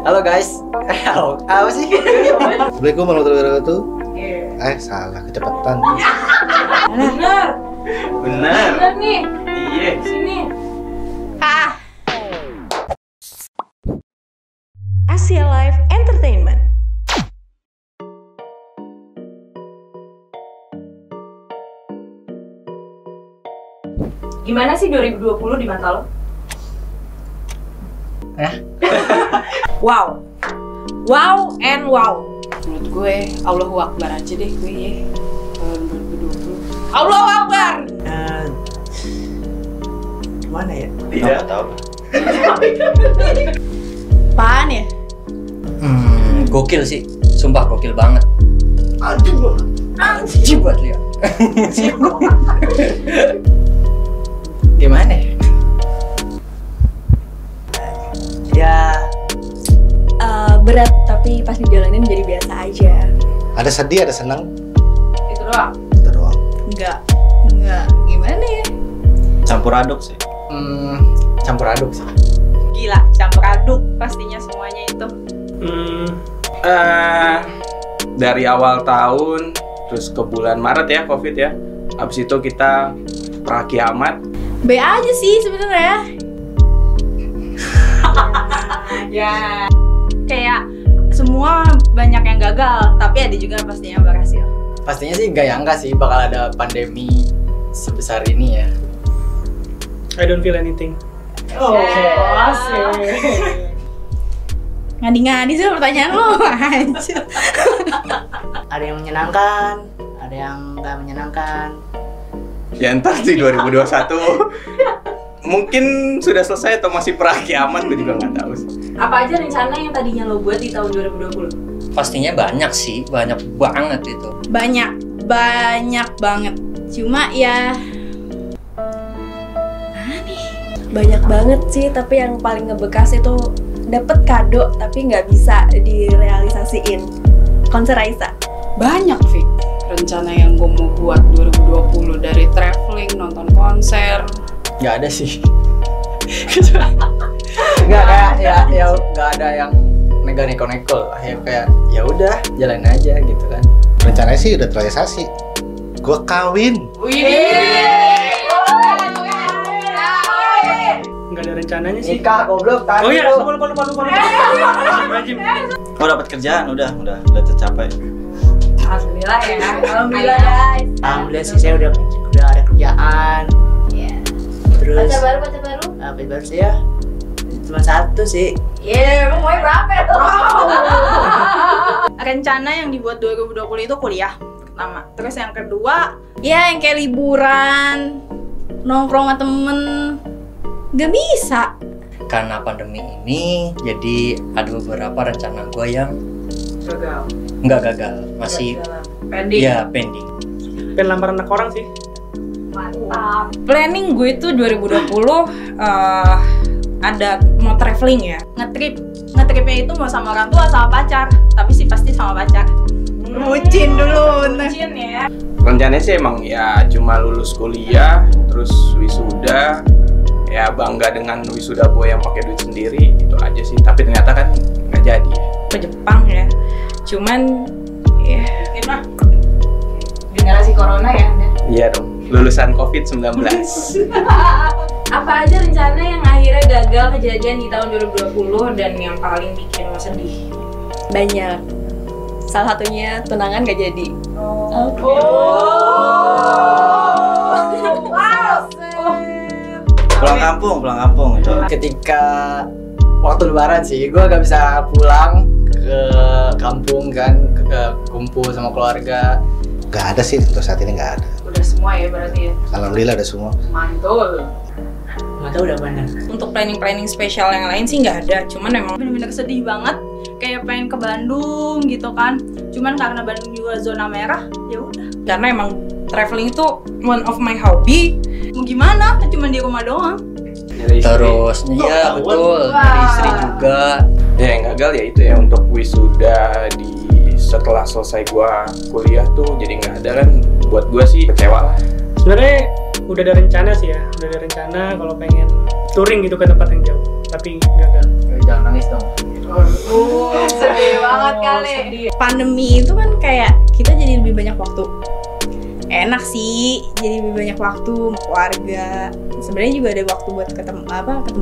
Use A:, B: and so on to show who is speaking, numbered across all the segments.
A: Halo guys. Halo. Apa sih?
B: Assalamualaikum warahmatullahi wabarakatuh.
C: Iya.
B: Salah kecepatan.
C: Bener.
D: Benar.
C: Bener nih.
D: Iya.
C: Sini.
E: Asia Live Entertainment.
C: Gimana sih 2020 di mata lo?
E: Wow. Wow and wow.
C: Menurut gue Allahu Akbar aja deh gue ya. Tahun 2020. Allahu Akbar.
A: Gimana ya?
D: Tidak tahu.
E: Apaan ya?
A: Gokil sih. Sumpah gokil banget. Anjing buat Leo. Gimana ya?
E: Berat tapi pas dijalanin jadi biasa aja.
B: Ada sedih, ada senang.
C: Itu doang.
B: Itu doang.
E: Enggak gimana ya?
D: Campur aduk sih.
A: Campur aduk sih.
E: Gila, campur aduk pastinya semuanya itu.
D: Dari awal tahun terus ke bulan Maret ya Covid ya. Habis itu kita prakiamat.
E: B aja sih sebenarnya.
C: Ya.
E: Kayak semua banyak yang gagal, tapi ada juga pastinya yang berhasil.
A: Pastinya sih gak nyangka sih bakal ada pandemi sebesar ini ya.
F: I don't feel anything.
C: Asik.
E: Ngadi-ngadi sih pertanyaan lo. Anjir.
G: Ada yang menyenangkan, ada yang nggak menyenangkan.
D: Ya entar di 2021 mungkin sudah selesai atau masih prakiamat, gue juga nggak tahu sih.
C: Apa aja rencana yang tadinya lo buat di tahun 2020?
A: Pastinya banyak sih, banyak banget itu.
E: Banyak banget. Cuma ya
H: Banyak banget sih, tapi yang paling ngebekas itu dapet kado tapi nggak bisa direalisasiin. Konser Raisa.
C: Banyak, Fik. Rencana yang gue mau buat 2020, dari traveling, nonton konser.
A: Gak ada sih. Nggak kayak ya nggak ada yang neko-neko lah ya, kayak ya udah jalanin aja gitu kan.
B: Rencananya sih udah terrealisasi. Gua kawin.
F: Nggak ada rencananya sih.
A: Nikah goblok tadi.
F: Oh iya, lupa.
D: Oh dapat kerjaan, udah tercapai.
C: Alhamdulillah ya. Alhamdulillah guys.
G: Alhamdulillah sih saya udah ada kerjaan.
H: Iya.
G: Terus
H: Pacar baru.
G: apa baru sih ya? Cuma satu sih.
C: Emang mau berapa ya?
E: rencana yang dibuat 2020 itu kuliah pertama. Terus yang kedua, ya yang kayak liburan, nongkrong sama temen. Gak bisa.
A: Karena pandemi ini, jadi ada beberapa rencana gue yang
C: Gagal.
A: nggak gagal, masih
C: Pending.
A: ya pending.
F: Pengen lamar anak orang sih.
C: Mantap.
E: Planning gue itu 2020 ada mau traveling ya, ngetripnya itu mau sama orang tua sama pacar, tapi sih pasti sama pacar. Bucin dulu,
C: Bucin ya.
D: Rencananya sih emang ya cuma lulus kuliah, terus wisuda, ya bangga dengan wisuda gue yang pakai duit sendiri, itu aja sih. Tapi ternyata kan nggak jadi.
E: Ke Jepang ya, cuman ya
C: Mungkin mah generasi corona ya Anda.
D: Iya dong, lulusan COVID-19.
C: Apa aja rencana yang akhirnya gagal kejadian di tahun 2020 dan yang paling bikin lo sedih?
H: Banyak. Salah satunya tunangan gak jadi.
D: Pulang kampung itu.
A: Ketika waktu lebaran sih, gue gak bisa pulang ke kampung kan, ke kumpul sama keluarga.
B: Gak ada sih untuk saat ini, gak ada.
C: Udah semua ya berarti ya.
B: Alhamdulillah ada semua.
C: Mantul.
G: Nggak tahu udah mana.
E: untuk planning spesial yang lain sih nggak ada. Cuman emang bener-bener sedih banget, kayak pengen ke Bandung gitu kan. Cuman karena Bandung juga zona merah, ya udah. Karena emang traveling itu one of my hobby. Mau gimana? Cuman di rumah doang.
A: Terus, iya betul, dari istri juga.
D: Ya yang gagal ya itu ya, untuk wisuda di setelah selesai gua kuliah tuh jadi nggak ada kan, buat gua sih kecewa lah.
F: Sebenarnya udah ada rencana sih ya, udah ada rencana kalau pengen touring gitu ke tempat yang jauh, tapi gagal.
A: Jangan nangis dong.
C: Sedih banget kali.
E: Pandemi itu kan kayak kita jadi lebih banyak waktu. Enak sih, jadi lebih banyak waktu sama keluarga. Sebenarnya juga ada waktu buat ketemu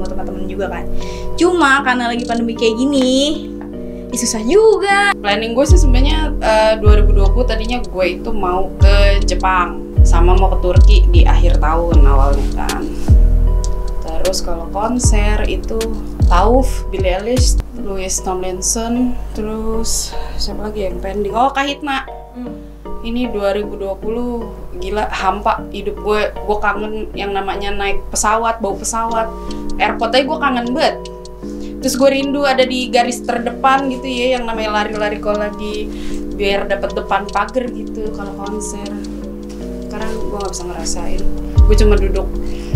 E: teman-teman juga kan. Cuma karena lagi pandemi kayak gini, susah juga.
C: Planning gue sih sebenarnya 2020 tadinya gue itu mau ke Jepang sama mau ke Turki di akhir tahun awalnya kan. Terus kalau konser itu Tauf, Billie Eilish, Louis Tomlinson, terus siapa lagi yang pending? Oh, Kahitna. Ini 2020 gila hampa hidup gue kangen yang namanya naik pesawat, bau pesawat, airport aja gue kangen banget. Terus gue rindu ada di garis terdepan gitu ya, yang namanya lari-lari kalau lagi biar dapat depan pagar gitu kalau konser. Sekarang gue nggak bisa ngerasain, gue cuma duduk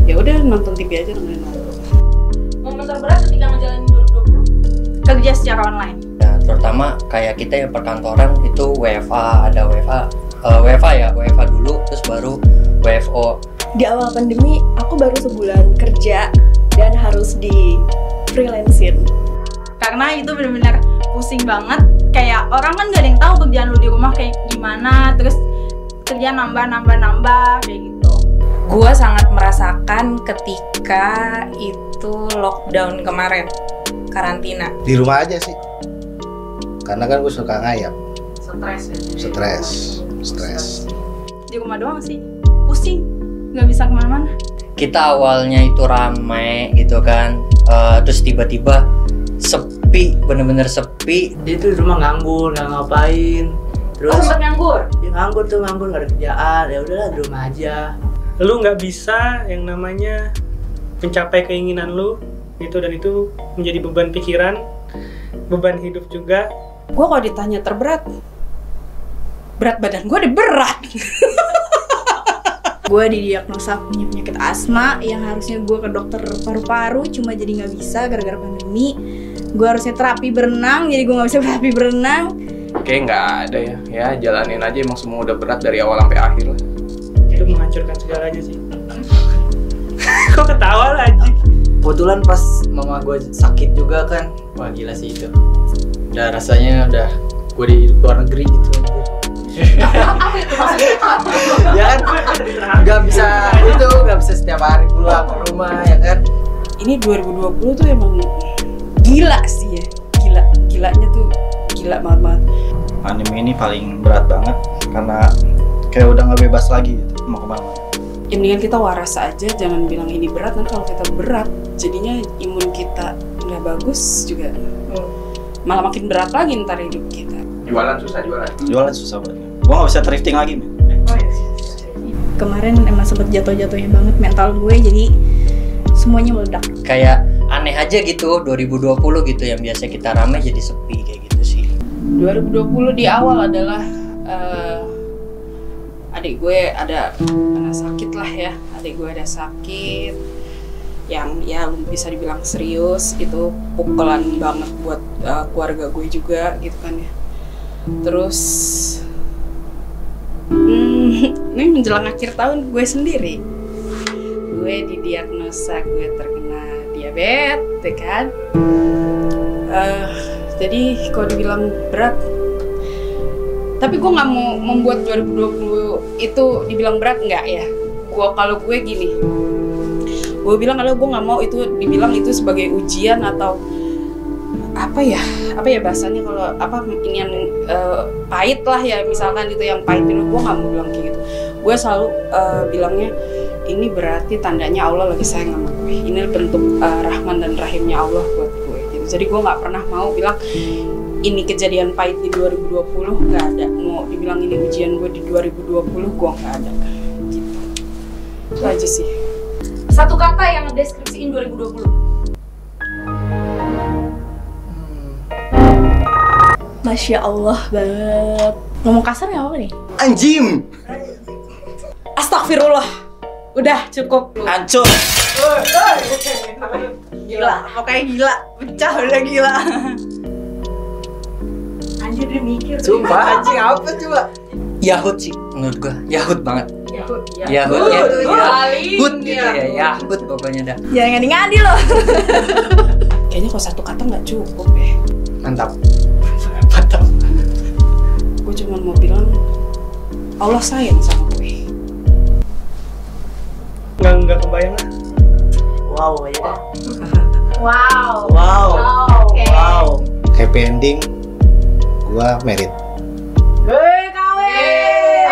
C: ya udah nonton TV aja dengerin lagu.
E: Momen terberat ketika ngejalanin 2020 kerja secara online.
I: Ya, terutama kayak kita yang perkantoran itu WFA, ada WFA dulu, terus baru WFO.
H: Di awal pandemi, aku baru sebulan kerja dan harus di freelancein.
E: Karena itu benar-benar pusing banget. Kayak orang kan gak ada yang tahu kerjaan lu di rumah kayak gimana, terus kerjaan nambah kayak gitu. Gua sangat merasakan ketika itu lockdown kemarin, karantina.
B: Di rumah aja sih. Karena kan gue suka ngayap. Stres.
E: Di rumah doang sih, pusing, nggak bisa kemana-mana.
I: Kita awalnya itu ramai gitu kan, terus tiba-tiba sepi, bener-bener sepi.
G: Dia tuh di rumah nganggur, nggak ngapain. Terus
E: Sempet nganggur?
G: dia nganggur, nggak ada kerjaan. Ya udahlah di rumah aja.
F: Lu nggak bisa yang namanya mencapai keinginan lu gitu, dan itu menjadi beban pikiran, beban hidup juga.
C: Gue kalau ditanya terberat, berat badan gue udah berat.
E: Gue didiagnosa punya penyakit asma yang harusnya gue ke dokter paru-paru, cuma jadi nggak bisa gara-gara pandemi. Gue harusnya terapi berenang, jadi gue nggak bisa terapi berenang.
D: Kayak nggak ada ya, jalanin aja, emang semua udah berat dari awal sampai akhir lah.
F: Itu menghancurkan segalanya sih. Kok ketawa lah anjing?
A: Kebetulan pas mama gue sakit juga kan, wah gila sih itu. Udah rasanya udah gue di luar negeri gitu. Ya kan, nggak bisa setiap hari pulang ke rumah ya kan.
C: Ini 2020 tuh emang gila sih ya, gilanya tuh gila banget.
J: Pandemi ini paling berat banget karena kayak udah nggak bebas lagi gitu, mau kemana.
C: Ya mendingan kita waras aja, jangan bilang ini berat, kan kalau kita berat jadinya imun kita nggak bagus juga, malah makin berat lagi ntar hidup kita.
D: Jualan susah banget.
J: Gua nggak bisa thrifting lagi, men.
E: Kemarin emang sempet jatuh-jatuhnya banget mental gue, jadi semuanya meledak.
I: Kayak aneh aja gitu, 2020 gitu yang biasa kita ramai jadi sepi kayak gitu sih.
C: 2020 di awal adalah adik gue ada kena sakit lah ya, adik gue ada sakit yang ya bisa dibilang serius, itu pukulan banget buat keluarga gue juga gitu kan ya. Terus ini menjelang akhir tahun gue sendiri, gue didiagnosa gue terkena diabetes ya kan. Jadi kalau dibilang berat, tapi gue nggak mau membuat 2020 itu dibilang berat, nggak ya. Kalau gue gini, gue bilang kalau gue nggak mau itu dibilang itu sebagai ujian atau apa ya bahasanya, kalau apa ini yang pahit lah ya, misalkan itu yang pahit itu, gue nggak mau bilang kayak gitu. Gue selalu bilangnya ini berarti tandanya Allah lagi sayang sama gue, ini bentuk rahman dan rahimnya Allah buat gue gitu. Jadi gue nggak pernah mau bilang ini kejadian pahit di 2020, nggak ada. Mau dibilang ini ujian gue di 2020, gue nggak ada gitu. Itu aja sih.
E: Satu kata yang ngedeskripsiin 2020. Masya Allah banget. Ngomong kasar nggak apa nih?
B: Anjing.
E: Astagfirullah. Udah cukup.
I: Hancur.
E: Gila, pokoknya gila. Pecah udah gila. Anjir dia mikir.
A: Sumpah anjing apa coba?
I: Yahut sih menurut gua, Yahut banget. Yahut ya. Yahut gitu ya, Yahut pokoknya dah.
E: Jangan ngadi-ngadi loh.
C: Kayaknya kalau satu kata nggak cukup ya.
A: mantap. Mantap.
C: Gue cuma mau bilang Allah sayang sama gue.
F: Nggak kebayang lah.
G: Wow aja deh.
E: Wow.
G: Wow.
E: Oke.
G: Wow.
B: Happy ending, gua married.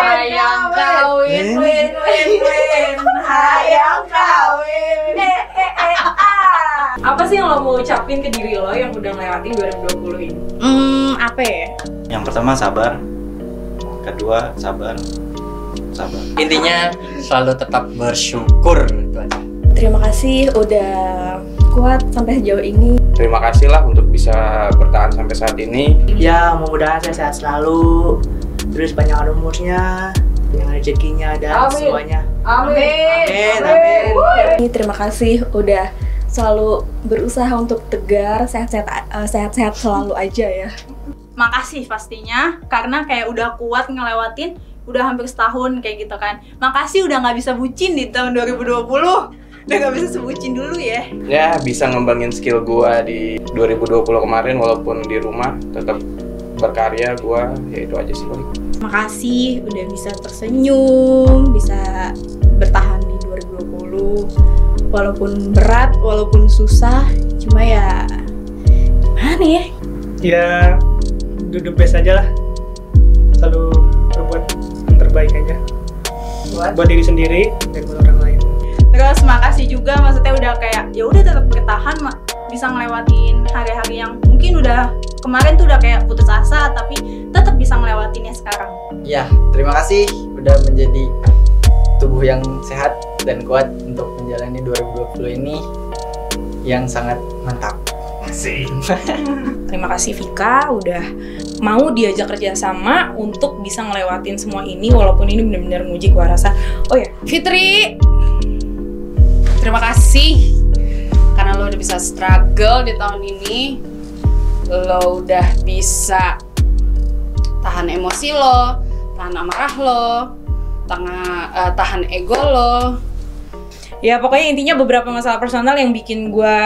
E: Hayang kawin, win, win, win. Hayang kawin. Apa sih yang lo mau ucapin ke diri lo yang udah ngelewatin 2020 ini?
C: Apa ya?
J: Yang pertama sabar, kedua sabar.
I: Intinya selalu tetap bersyukur itu aja.
H: Terima kasih udah kuat sampai sejauh ini.
D: Terima kasih lah untuk bisa bertahan sampai saat ini.
G: Ya, mudah-mudahan saya sehat selalu. Terus panjang umurnya, panjang rezekinya dan
E: Amin.
G: semuanya.
E: Amin.
G: Amin.
H: Terima kasih udah selalu berusaha untuk tegar, sehat-sehat selalu aja ya.
E: Makasih pastinya karena kayak udah kuat ngelewatin udah hampir setahun kayak gitu kan. Makasih udah nggak bisa bucin di tahun 2020. Udah nggak bisa sebucin dulu ya.
D: Ya bisa ngembangin skill gua di 2020 kemarin walaupun di rumah tetap berkarya gua, ya itu aja sih paling.
C: Makasih udah bisa tersenyum, bisa bertahan di 2020. Walaupun berat, walaupun susah, cuma ya gimana ya?
F: Ya do the best aja lah. Selalu berbuat yang terbaik aja. Buat diri sendiri dan buat orang lain.
E: Terus makasih juga maksudnya udah kayak ya udah tetap bertahan bisa ngelewatin hari-hari yang mungkin udah kemarin tuh udah kayak putus asa tapi tetap bisa ngelewatinnya sekarang.
A: Ya, terima kasih udah menjadi tubuh yang sehat dan kuat untuk menjalani 2020 ini yang sangat mantap. Asik.
K: Terima kasih Vika udah mau diajak kerjasama untuk bisa ngelewatin semua ini walaupun ini benar-benar nguji gua rasa. Oh ya, Fitri, terima kasih karena lo udah bisa struggle di tahun ini. Lo udah bisa tahan emosi lo, tahan amarah lo, tahan ego lo. Ya pokoknya intinya beberapa masalah personal yang bikin gue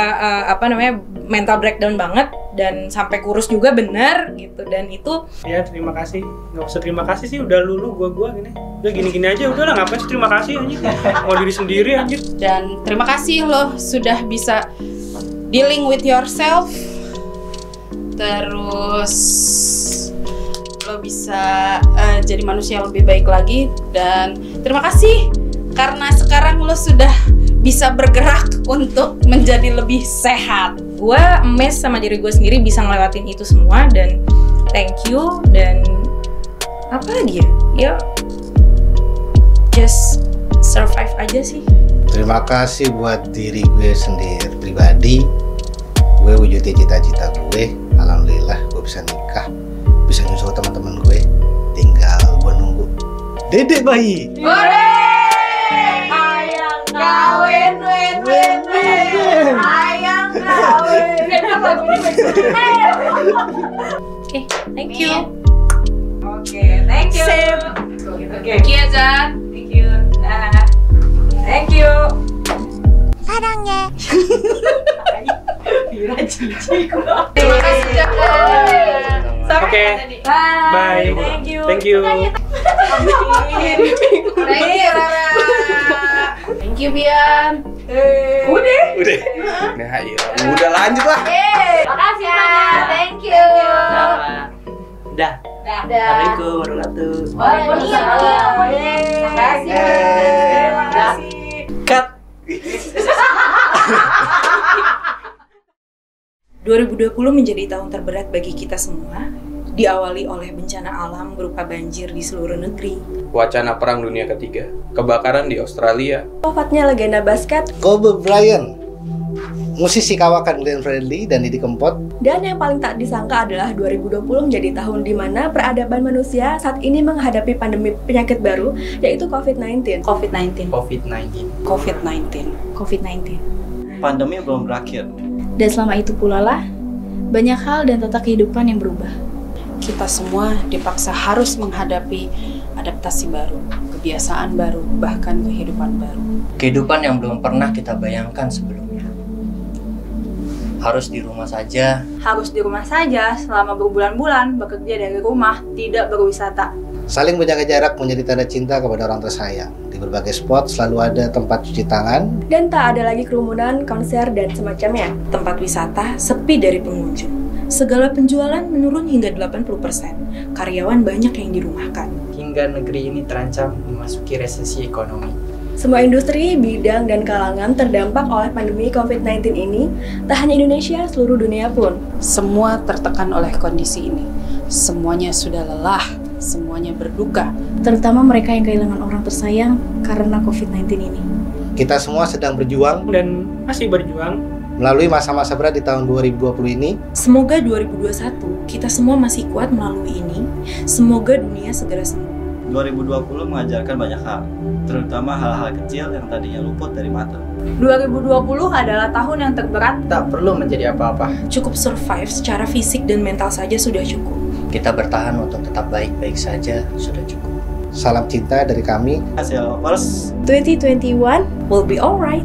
K: mental breakdown banget dan sampai kurus juga bener gitu, dan itu
F: ya terima kasih. Nggak usah terima kasih sih, udah lulu gua gini udah gini aja, udah lah ngapain sih terima kasih anjir, mau diri sendiri anjir.
C: Dan terima kasih lo sudah bisa dealing with yourself, terus lo bisa jadi manusia yang lebih baik lagi. Dan terima kasih karena sekarang lo sudah bisa bergerak untuk menjadi lebih sehat.
K: gue amazed sama diri gue sendiri bisa ngelewatin itu semua, dan thank you. Dan apa lagi ya just survive aja sih.
B: Terima kasih buat diri gue sendiri pribadi. Gue wujudin cita-cita gue. Alhamdulillah gue bisa nikah, bisa nyusul teman-teman gue. Tinggal gue nunggu dedek bayi.
E: Hayang kawin, win, win, win. Hayang kawin.
K: Oke, thank you.
E: Oke, thank you.
K: Thank you Azan.
E: Thank you. Thank you.
K: Terima kasih Jaka.
F: Oke. Bye.
E: Thank you.
F: Thank you.
K: Thank you Rara. Thank you Bian.
D: Udah ya, udah lanjut lah.
E: Makasih banyak. Thank you.
G: Udah. Assalamualaikum warahmatullahi
E: Waalaikumsalam. Makasih.
G: Cut.
K: 2020 menjadi tahun terberat bagi kita semua, diawali oleh bencana alam berupa banjir di seluruh negeri,
D: Wacana Perang Dunia Ketiga, kebakaran di Australia,
H: Wafatnya legenda basket,
B: Kobe Bryant, musisi kawakan Glenn Fredly dan Didi Kempot.
H: dan yang paling tak disangka adalah 2020 menjadi tahun di mana peradaban manusia saat ini menghadapi pandemi penyakit baru, yaitu COVID-19.
C: COVID-19.
J: Pandemi belum berakhir.
C: Dan selama itu pula lah, banyak hal dan tata kehidupan yang berubah. Kita semua dipaksa harus menghadapi adaptasi baru, kebiasaan baru, bahkan kehidupan baru.
I: Kehidupan yang belum pernah kita bayangkan sebelumnya. Harus di rumah saja.
E: Harus di rumah saja selama berbulan-bulan bekerja dari rumah, tidak berwisata.
B: Saling menjaga jarak menjadi tanda cinta kepada orang tersayang. Di berbagai spot selalu ada tempat cuci tangan.
H: Dan tak ada lagi kerumunan, konser, dan semacamnya.
K: Tempat wisata sepi dari pengunjung. Segala penjualan menurun hingga 80%. Karyawan banyak yang dirumahkan.
A: Hingga negeri ini terancam memasuki resesi ekonomi.
H: Semua industri, bidang, dan kalangan terdampak oleh pandemi COVID-19 ini. Tak hanya Indonesia, seluruh dunia pun.
C: Semua tertekan oleh kondisi ini. Semuanya sudah lelah, semuanya berduka.
L: Terutama mereka yang kehilangan orang tersayang karena COVID-19 ini.
B: Kita semua sedang berjuang
F: dan masih berjuang
B: melalui masa-masa berat di tahun 2020 ini.
K: Semoga 2021 kita semua masih kuat melalui ini. Semoga dunia segera sembuh.
J: 2020 mengajarkan banyak hal, terutama hal-hal kecil yang tadinya luput dari mata.
E: 2020 adalah tahun yang terberat.
A: Tak perlu menjadi apa-apa.
K: Cukup survive secara fisik dan mental saja sudah cukup.
I: Kita bertahan untuk tetap baik-baik saja sudah cukup.
B: Salam cinta dari kami.
J: Hasil lovers.
H: 2021 will be alright.